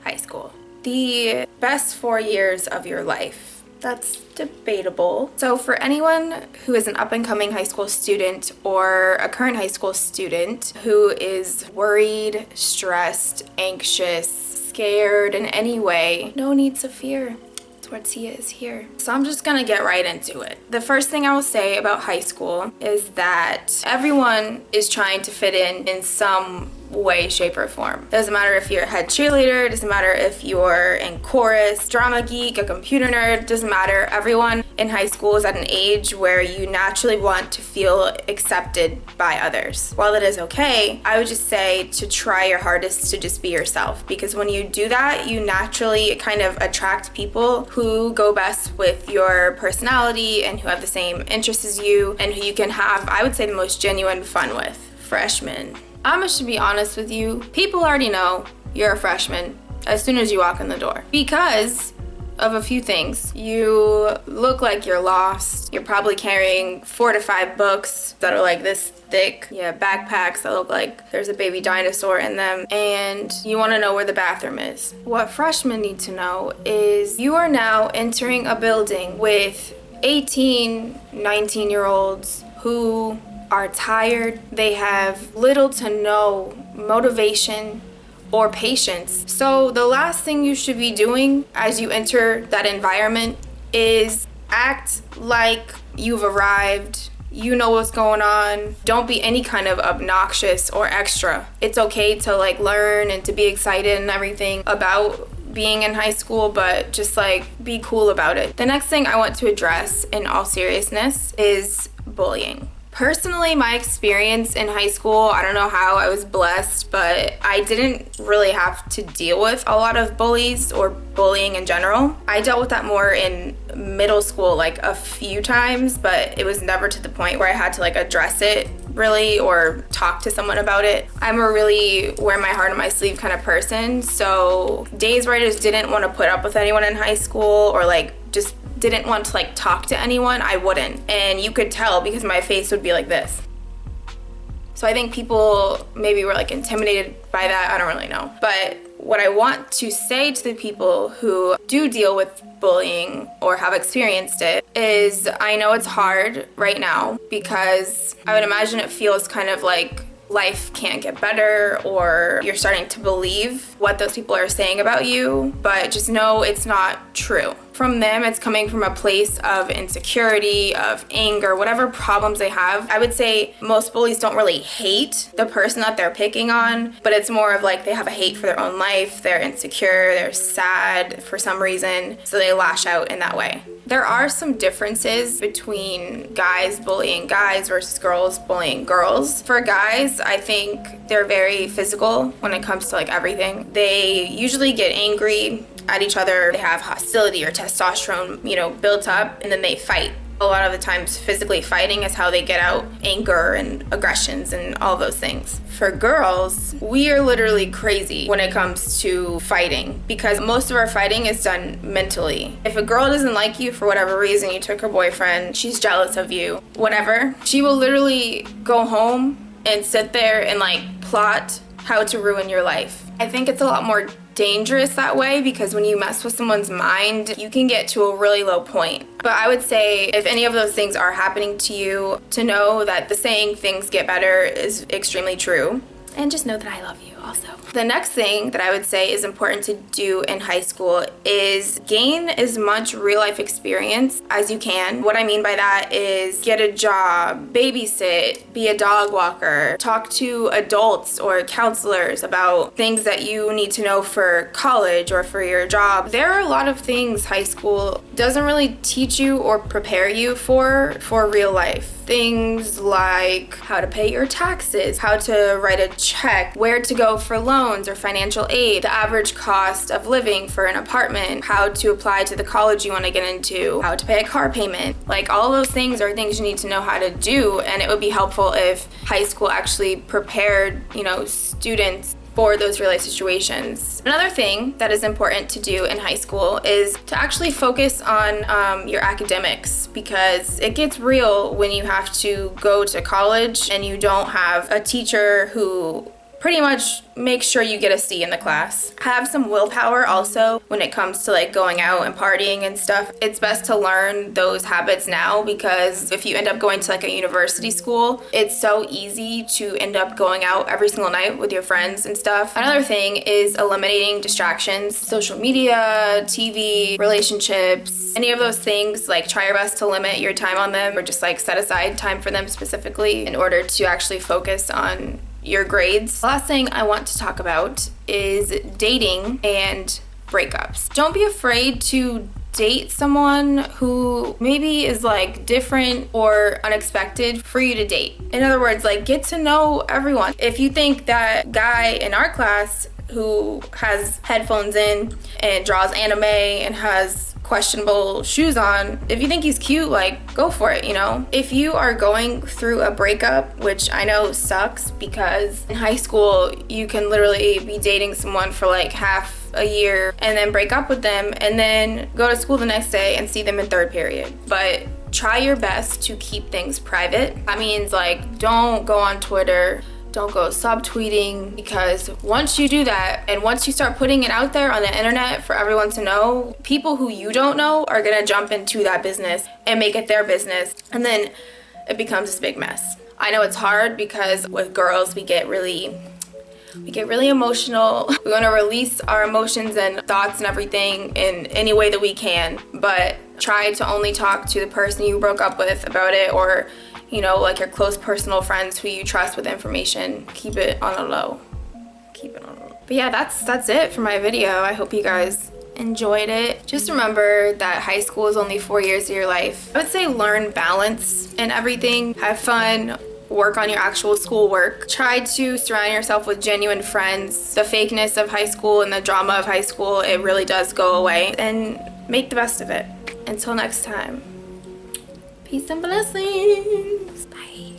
high school. The best 4 years of your life. That's debatable. So for anyone who is an up-and-coming high school student or a current high school student who is worried, stressed, anxious, scared in any way, no need to fear. Tia is here. So I'm just gonna get right into it. The first thing I will say about high school is that everyone is trying to fit in some way, shape, or form. Doesn't matter if you're a head cheerleader, doesn't matter if you're in chorus, drama geek, a computer nerd, doesn't matter. Everyone in high school is at an age where you naturally want to feel accepted by others. While it is okay, I would just say to try your hardest to just be yourself, because when you do that, you naturally kind of attract people who go best with your personality and who have the same interests as you and who you can have, I would say, the most genuine fun with. Freshmen. I'm just to be honest with you, people already know you're a freshman as soon as you walk in the door because of a few things. You look like you're lost. You're probably carrying 4 to 5 books that are like this thick. Yeah, backpacks that look like there's a baby dinosaur in them. And you want to know where the bathroom is. What freshmen need to know is you are now entering a building with 18, 19-year-olds who are tired. They have little to no motivation or patience. So the last thing you should be doing as you enter that environment is act like you've arrived. You know what's going on. Don't be any kind of obnoxious or extra. It's okay to learn and to be excited and everything about being in high school, but just be cool about it. The next thing I want to address in all seriousness is bullying. Personally, my experience in high school, I don't know how I was blessed, but I didn't really have to deal with a lot of bullies or bullying in general. I dealt with that more in middle school, a few times, but it was never to the point where I had to address it really or talk to someone about it. I'm a really wear my heart on my sleeve kind of person, so days where I just didn't want to put up with anyone in high school or just didn't want to talk to anyone, I wouldn't. And you could tell because my face would be like this. So I think people maybe were intimidated by that, I don't really know. But what I want to say to the people who do deal with bullying or have experienced it is I know it's hard right now because I would imagine it feels kind of like life can't get better or you're starting to believe what those people are saying about you, but just know it's not true. From them, it's coming from a place of insecurity, of anger, whatever problems they have. I would say most bullies don't really hate the person that they're picking on, but it's more of they have a hate for their own life, they're insecure, they're sad for some reason, so they lash out in that way. There are some differences between guys bullying guys versus girls bullying girls. For guys, I think they're very physical when it comes to everything. They usually get angry at each other. They have hostility or testosterone, built up, and then they fight. A lot of the times physically fighting is how they get out anger and aggressions and all those things. For girls, we are literally crazy when it comes to fighting because most of our fighting is done mentally. If a girl doesn't like you for whatever reason, you took her boyfriend, she's jealous of you, whatever, she will literally go home and sit there and plot how to ruin your life. I think it's a lot more dangerous that way because when you mess with someone's mind, you can get to a really low point. But I would say if any of those things are happening to you, to know that the saying things get better is extremely true. And just know that I love you also. The next thing that I would say is important to do in high school is gain as much real life experience as you can. What I mean by that is get a job, babysit, be a dog walker, talk to adults or counselors about things that you need to know for college or for your job. There are a lot of things high school doesn't really teach you or prepare you for real life. Things like how to pay your taxes, how to write a check, where to go for loans or financial aid, the average cost of living for an apartment, how to apply to the college you want to get into, how to pay a car payment. All those things are things you need to know how to do, and it would be helpful if high school actually prepared, students for those real life situations. Another thing that is important to do in high school is to actually focus on your academics, because it gets real when you have to go to college and you don't have a teacher who pretty much make sure you get a C in the class. Have some willpower also when it comes to like going out and partying and stuff. It's best to learn those habits now, because if you end up going to like a university school, it's so easy to end up going out every single night with your friends and stuff. Another thing is eliminating distractions, social media, TV, relationships, any of those things. Like, try your best to limit your time on them, or just like set aside time for them specifically in order to actually focus on your grades. The last thing I want to talk about is dating and breakups. Don't be afraid to date someone who maybe is like different or unexpected for you to date. In other words, like, get to know everyone. If you think that guy in our class who has headphones in and draws anime and has questionable shoes on, if you think he's cute, like, go for it, you know? If you are going through a breakup, which I know sucks, because in high school you can literally be dating someone for like half a year and then break up with them and then go to school the next day and see them in third period. But try your best to keep things private. That means, like, don't go on Twitter, don't go subtweeting, because once you do that and once you start putting it out there on the internet for everyone to know, people who you don't know are gonna jump into that business and make it their business, and then it becomes this big mess. I know it's hard because with girls we get really emotional. We want to release our emotions and thoughts and everything in any way that we can, but try to only talk to the person you broke up with about it, or you know, like your close personal friends who you trust with information. Keep it on the low. Keep it on the low. But yeah, that's it for my video. I hope you guys enjoyed it. Just remember that high school is only 4 years of your life. I would say learn balance in everything. Have fun. Work on your actual schoolwork. Try to surround yourself with genuine friends. The fakeness of high school and the drama of high school, it really does go away. And make the best of it. Until next time. Peace and blessings. Bye.